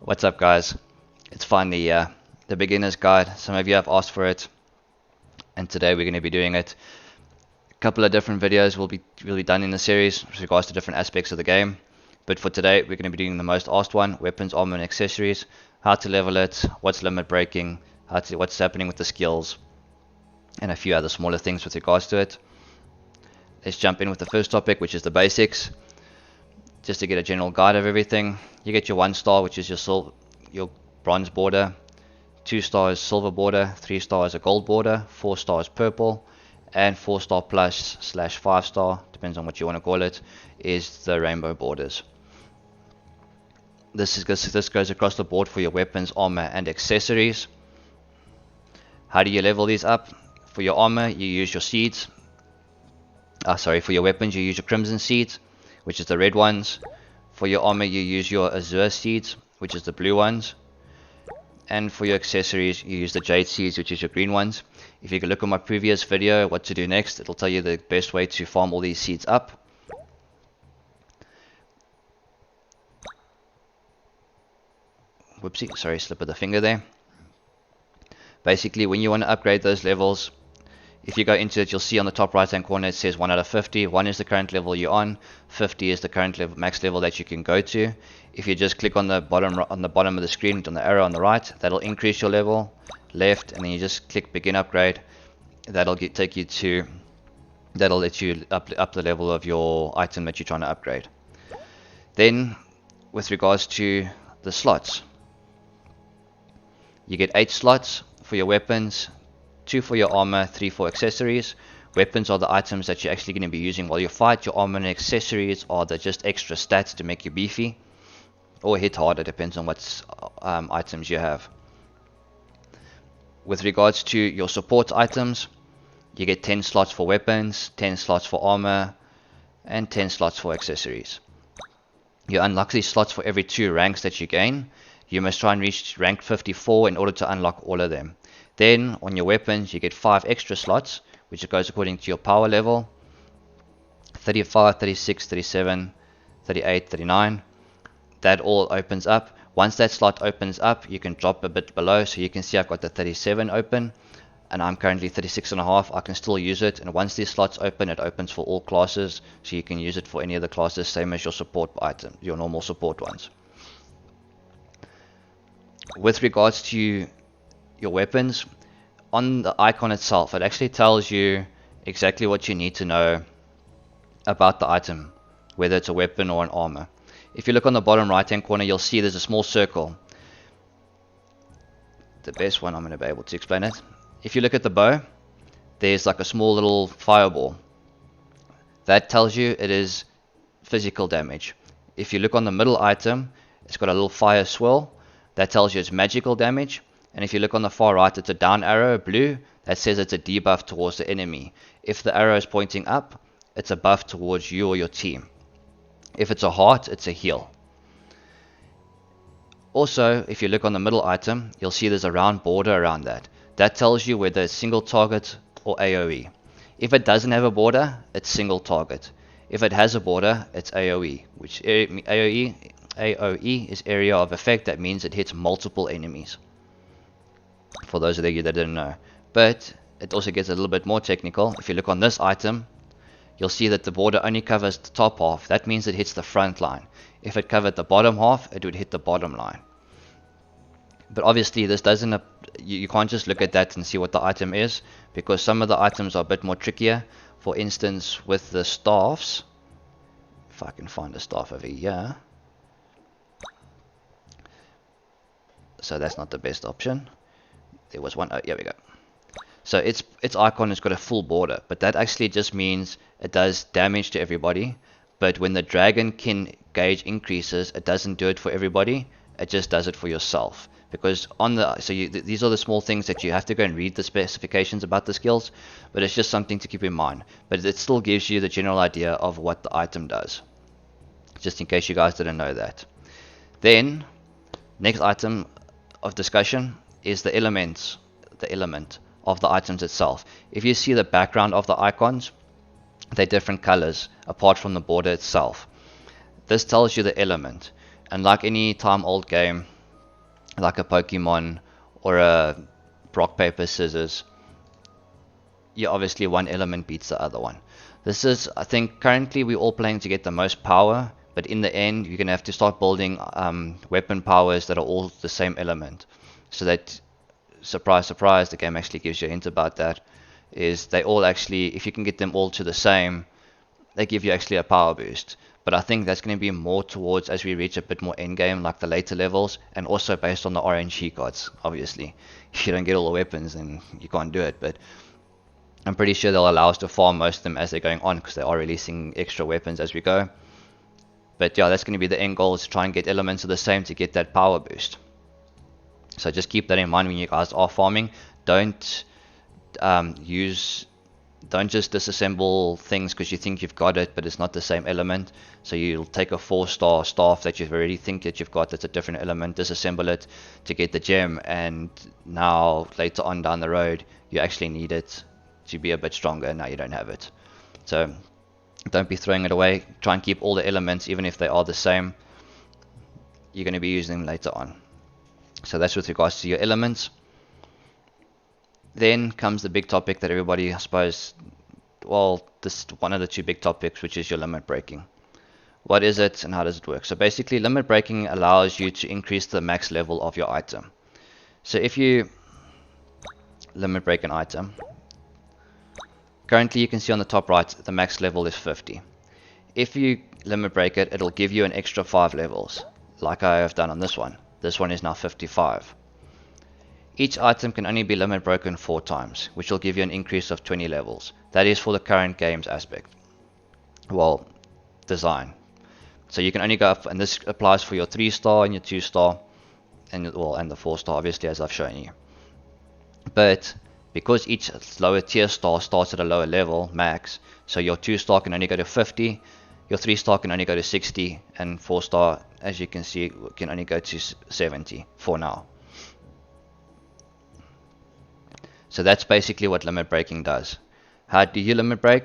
What's up, guys? It's finally the beginner's guide. Some of you have asked for it, and today we're going to be doing it. A couple of different videos will be done in the series with regards to different aspects of the game. But for today, we're going to be doing the most asked one: weapons, armor, and accessories. How to level it, what's limit breaking, what's happening with the skills, and a few other smaller things with regards to it. Let's jump in with the first topic, which is the basics. Just to get a general guide of everything, you get your 1 star, which is your bronze border, 2 stars silver border, 3 stars a gold border, 4 stars purple, and 4 star plus / 5 star, depends on what you want to call it, is the rainbow borders. This goes across the board for your weapons, armor, and accessories. How do you level these up? For your armor, you use your seeds. For your weapons, you use your crimson seeds, which is the red ones. For your armor, you use your azure seeds, which is the blue ones. And for your accessories, you use the jade seeds, which is your green ones. If you can look at my previous video, what to do next, it'll tell you the best way to farm all these seeds up. Whoopsie, sorry, slip of the finger there. Basically, when you want to upgrade those levels, if you go into it, you'll see on the top right hand corner it says 1 out of 50. 1 is the current level you're on, 50 is the current level, max level that you can go to. If you just click on the bottom of the screen, on the arrow on the right, that'll increase your level. Left, and then you just click begin upgrade. That'll let you up the level of your item that you're trying to upgrade. Then, with regards to the slots, you get 8 slots for your weapons, 2 for your armor, 3 for accessories. Weapons are the items that you're actually going to be using while you fight. Your armor and accessories are just extra stats to make you beefy or hit harder, depends on what items you have. With regards to your support items, you get 10 slots for weapons, 10 slots for armor, and 10 slots for accessories. You unlock these slots for every 2 ranks that you gain. You must try and reach rank 54 in order to unlock all of them. Then, on your weapons, you get 5 extra slots, which goes according to your power level. 35, 36, 37, 38, 39. That all opens up. Once that slot opens up, you can drop a bit below. So you can see I've got the 37 open, and I'm currently 36.5. I can still use it, and once these slots open, it opens for all classes. So you can use it for any of the classes, same as your support item, your normal support ones. With regards to your weapons, on the icon itself, it actually tells you exactly what you need to know about the item, whether it's a weapon or an armor. If you look on the bottom right hand corner, you'll see there's a small circle. The best one I'm going to be able to explain it. If you look at the bow, there's like a small little fireball. That tells you it is physical damage. If you look on the middle item, it's got a little fire swirl. That tells you it's magical damage. And if you look on the far right, it's a down arrow, blue. That says it's a debuff towards the enemy. If the arrow is pointing up, it's a buff towards you or your team. If it's a heart, it's a heal. Also, if you look on the middle item, you'll see there's a round border around that. That tells you whether it's single target or AoE. If it doesn't have a border, it's single target. If it has a border, it's AoE, which AoE is area of effect. That means it hits multiple enemies, for those of you that didn't know. But it also gets a little bit more technical. If you look on this item, you'll see that the border only covers the top half. That means it hits the front line. If it covered the bottom half, it would hit the bottom line. But obviously this doesn't, you can't just look at that and see what the item is, because some of the items are a bit more trickier. For instance, with the staffs, if I can find a staff over here. So that's not the best option. There was one, oh, here we go. So its icon has got a full border, but that actually just means it does damage to everybody. But when the dragon kin gauge increases, it doesn't do it for everybody. It just does it for yourself. Because these are the small things that you have to go and read the specifications about the skills, but it's just something to keep in mind. But it still gives you the general idea of what the item does, just in case you guys didn't know that. Then, next item of discussion is the element of the items itself. If you see the background of the icons, they're different colors apart from the border itself. This tells you the element, and like any time old game, like a Pokemon or a rock, paper, scissors, yeah, obviously one element beats the other one. This is, I think, currently we're all playing to get the most power, but in the end, you're going to have to start building weapon powers that are all the same element. So that, surprise, surprise, the game actually gives you a hint about that, is they all actually, if you can get them all to the same, they give you actually a power boost. But I think that's going to be more towards as we reach a bit more end game, like the later levels, and also based on the RNG cards, obviously. If you don't get all the weapons, then you can't do it, but I'm pretty sure they'll allow us to farm most of them as they're going on because they are releasing extra weapons as we go. But yeah, that's going to be the end goal, is to try and get elements of the same to get that power boost. So just keep that in mind when you guys are farming. Don't don't just disassemble things because you think you've got it, but it's not the same element. So you'll take a 4-star staff that you already think that you've got that's a different element, disassemble it to get the gem, and now later on down the road you actually need it to be a bit stronger, and now you don't have it. So don't be throwing it away. Try and keep all the elements, even if they are the same. You're going to be using them later on. So that's with regards to your elements. Then comes the big topic that everybody, I suppose, well, this one of the two big topics, which is your limit breaking. What is it and how does it work? So basically, limit breaking allows you to increase the max level of your item. So if you limit break an item, currently you can see on the top right, the max level is 50. If you limit break it, it'll give you an extra 5 levels, like I have done on this one. This one is now 55. Each item can only be limit broken 4 times, which will give you an increase of 20 levels. That is for the current game's aspect. Well, design. So you can only go up, and this applies for your 3-star and your 2-star, and the 4-star, obviously, as I've shown you. But because each lower tier star starts at a lower level, max, so your 2-star can only go to 50, your 3-star can only go to 60, and 4-star, as you can see, can only go to 70 for now. So that's basically what limit breaking does. How do you limit break?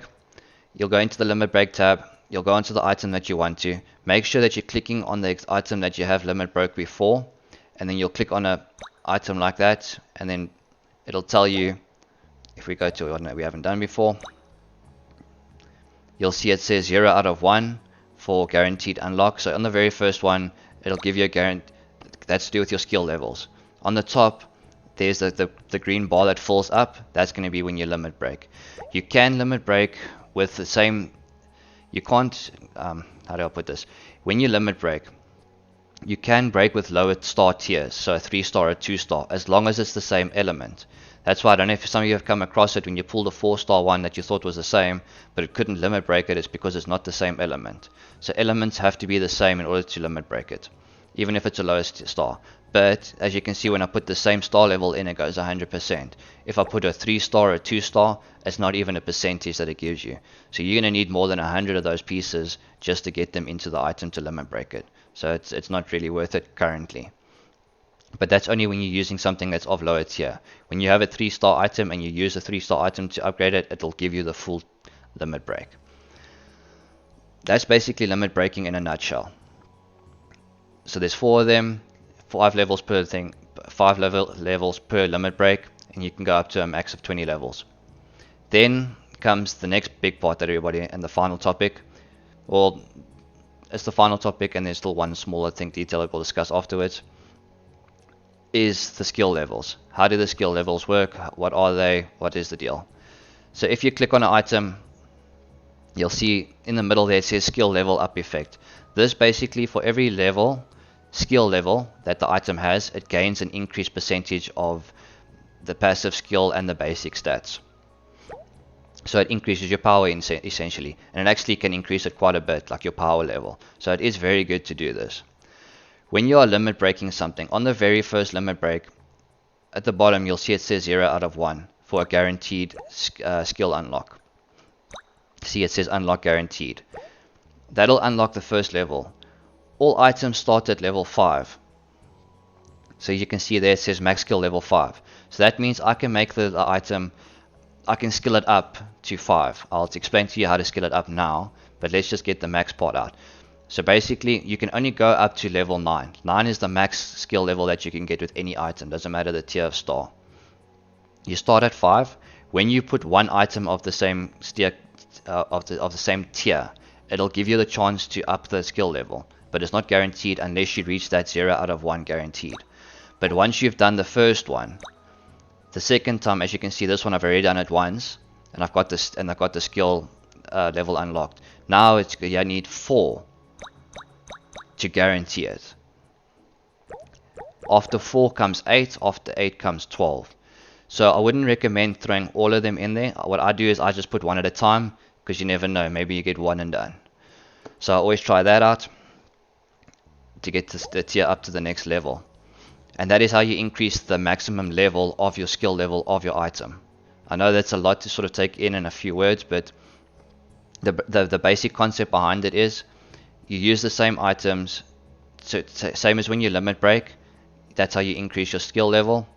You'll go into the limit break tab, you'll go into the item that you want to, make sure that you're clicking on the item that you have limit broke before, and then you'll click on an item like that, and then it'll tell you, if we go to one that we haven't done before, you'll see it says 0 out of 1 for guaranteed unlock. So on the very first one, it'll give you a guarantee, that's to do with your skill levels. On the top, there's the green bar that fills up, that's going to be when you limit break. You can limit break with the same, you can't, how do I put this? When you limit break, you can break with lower star tiers, so a 3-star or 2-star, as long as it's the same element. That's why I don't know if some of you have come across it when you pulled a 4-star one that you thought was the same, but it couldn't limit break it, it's because it's not the same element. So elements have to be the same in order to limit break it, even if it's a lowest star. But as you can see, when I put the same star level in, it goes 100%. If I put a 3-star or a 2-star, it's not even a percentage that it gives you. So you're going to need more than 100 of those pieces just to get them into the item to limit break it. So it's not really worth it currently. But that's only when you're using something that's of lower tier. When you have a 3-star item and you use a 3-star item to upgrade it, it'll give you the full limit break. That's basically limit breaking in a nutshell. So there's 4 of them, 5 levels per thing, 5 levels per limit break, and you can go up to a max of 20 levels. Then comes the next big part that everybody, and the final topic. Well, it's the final topic, and there's still one smaller thing detail that we'll discuss afterwards, is the skill levels. How do the skill levels work? What are they? What is the deal? So if you click on an item, you'll see in the middle there it says skill level up effect. This basically, for every level, skill level that the item has, it gains an increased percentage of the passive skill and the basic stats. So it increases your power essentially, and it actually can increase it quite a bit, like your power level. So it is very good to do this. When you are limit breaking something, on the very first limit break, at the bottom you'll see it says 0 out of 1 for a guaranteed skill unlock. See, it says unlock guaranteed. That'll unlock the first level. All items start at level 5. So you can see there it says max skill level 5. So that means I can make the item, I can skill it up to 5. I'll explain to you how to skill it up now, but let's just get the max part out. So basically, you can only go up to level 9. 9 is the max skill level that you can get with any item. Doesn't matter the tier of star. You start at 5. When you put one item of the same same tier, it'll give you the chance to up the skill level, but it's not guaranteed unless you reach that 0 out of 1 guaranteed. But once you've done the first one, the second time, as you can see, this one I've already done it once, and I've got the skill level unlocked. Now I need 4 to guarantee it. After 4 comes 8, after 8 comes 12. So I wouldn't recommend throwing all of them in there. What I do is I just put one at a time, because you never know, maybe you get one and done. So I always try that out to get the tier up to the next level. And that is how you increase the maximum level of your skill level of your item. I know that's a lot to sort of take in a few words, but the basic concept behind it is you use the same items, so same as when you limit break. That's how you increase your skill level.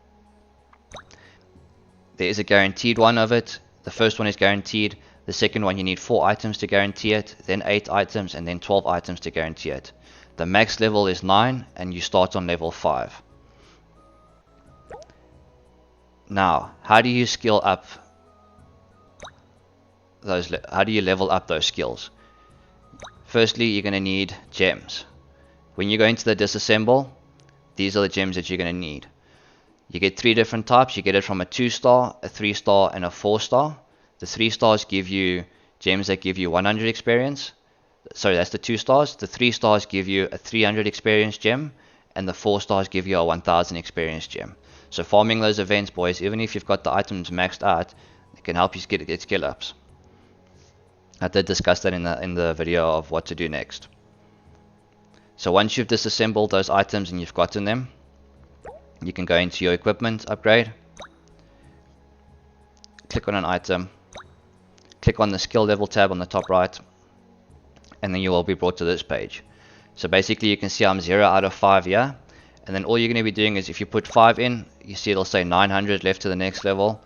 There is a guaranteed one of it. The first one is guaranteed. The second one you need 4 items to guarantee it, then 8 items, and then 12 items to guarantee it. The max level is 9, and you start on level 5. Now, how do you skill up those? How do you level up those skills? Firstly, you're going to need gems. When you go into the disassemble, these are the gems that you're going to need. You get 3 different types. You get it from a 2-star, a 3-star, and a 4-star. The 3 stars give you gems that give you 100 experience. Sorry, that's the 2 stars. The 3 stars give you a 300 experience gem, and the 4 stars give you a 1000 experience gem. So farming those events, boys, even if you've got the items maxed out, it can help you get skill ups. I did discuss that in the video of what to do next. So once you've disassembled those items and you've gotten them, you can go into your equipment upgrade, click on an item, click on the skill level tab on the top right, and then you will be brought to this page. So basically you can see I'm 0 out of 5 here, and then all you're going to be doing is if you put 5 in, you see it'll say 900 left to the next level.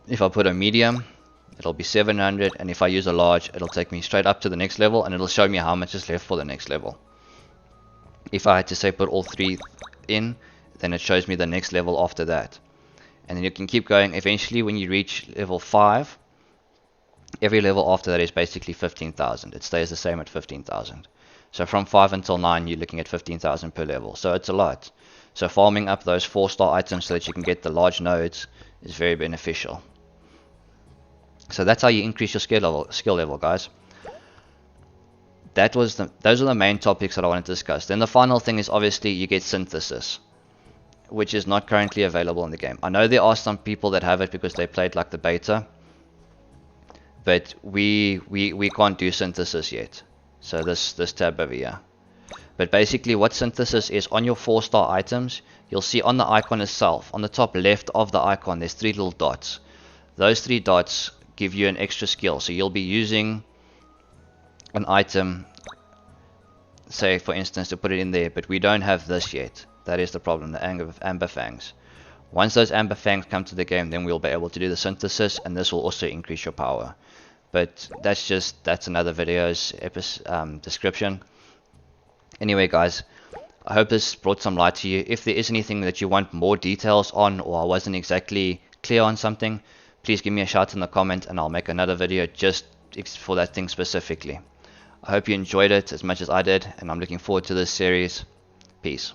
If I put a medium, it'll be 700, and if I use a large, it'll take me straight up to the next level, and it'll show me how much is left for the next level. If I had to say put all 3 in, then it shows me the next level after that. And then you can keep going. Eventually when you reach level 5, every level after that is basically 15,000. It stays the same at 15,000. So from 5 until 9 you're looking at 15,000 per level. So it's a lot. So farming up those 4-star items so that you can get the large nodes is very beneficial. So that's how you increase your skill level, guys. Those are the main topics that I want to discuss. Then the final thing is obviously you get synthesis, which is not currently available in the game. I know there are some people that have it because they played like the beta, but we can't do synthesis yet. So this tab over here. But basically what synthesis is, on your 4-star items, you'll see on the icon itself, on the top left of the icon, there's 3 little dots. Those 3 dots give you an extra skill. So you'll be using an item, say for instance, to put it in there, but we don't have this yet. That is the problem, the amber fangs. Once those amber fangs come to the game, then we'll be able to do the synthesis, and this will also increase your power. But that's another video's description. Anyway, guys, I hope this brought some light to you. If there is anything that you want more details on, or I wasn't exactly clear on something, please give me a shout in the comment, and I'll make another video just for that thing specifically. I hope you enjoyed it as much as I did, and I'm looking forward to this series. Peace.